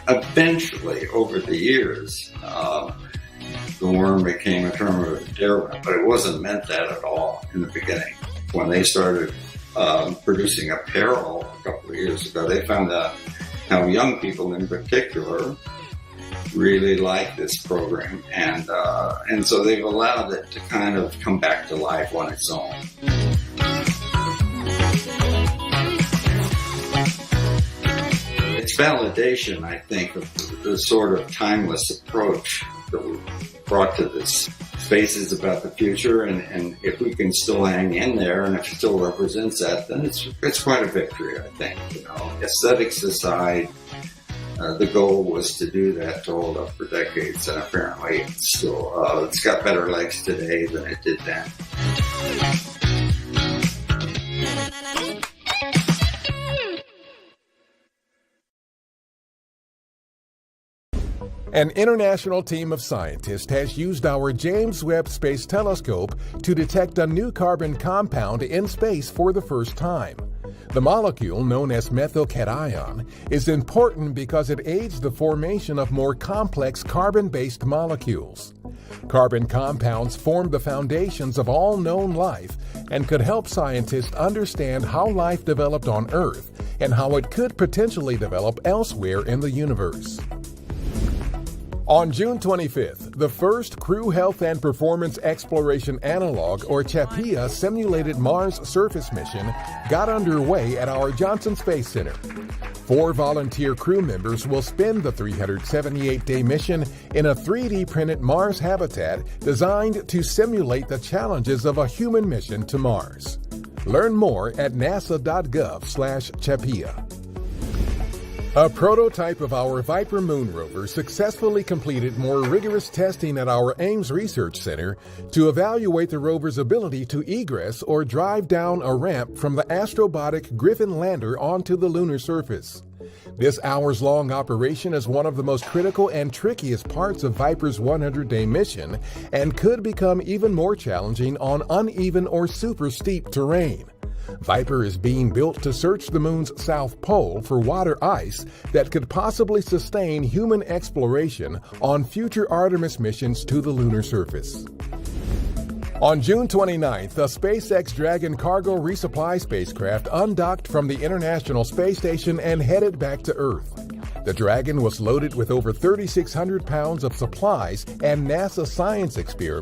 Eventually, over the years, the worm became a term of endearment, but it wasn't meant that at all in the beginning. When they started producing apparel a couple of years ago, they found out how young people in particular really like this program, and so they've allowed it to kind of come back to life on its own. It's validation, I think, of the sort of timeless approach that we brought to this. Space is about the future, and if we can still hang in there, and if it still represents that, then it's quite a victory, I think. Aesthetics aside, the goal was to do that, to hold up for decades, and apparently it's got better legs today than it did then. An international team of scientists has used our James Webb Space Telescope to detect a new carbon compound in space for the first time. The molecule, known as methylcation, is important because it aids the formation of more complex carbon-based molecules. Carbon compounds form the foundations of all known life and could help scientists understand how life developed on Earth and how it could potentially develop elsewhere in the universe. On June 25th, the first Crew Health and Performance Exploration Analog, or CHAPEA, simulated Mars surface mission got underway at our Johnson Space Center. 4 volunteer crew members will spend the 378-day mission in a 3D printed Mars habitat designed to simulate the challenges of a human mission to Mars. Learn more at nasa.gov/CHAPEA. A prototype of our Viper Moon rover successfully completed more rigorous testing at our Ames Research Center to evaluate the rover's ability to egress or drive down a ramp from the Astrobotic Griffin lander onto the lunar surface. This hours-long operation is one of the most critical and trickiest parts of Viper's 100-day mission and could become even more challenging on uneven or super steep terrain. Viper is being built to search the moon's south pole for water ice that could possibly sustain human exploration on future Artemis missions to the lunar surface. On June 29th, a SpaceX Dragon cargo resupply spacecraft undocked from the International Space Station and headed back to Earth. The Dragon was loaded with over 3,600 pounds of supplies and NASA science experiments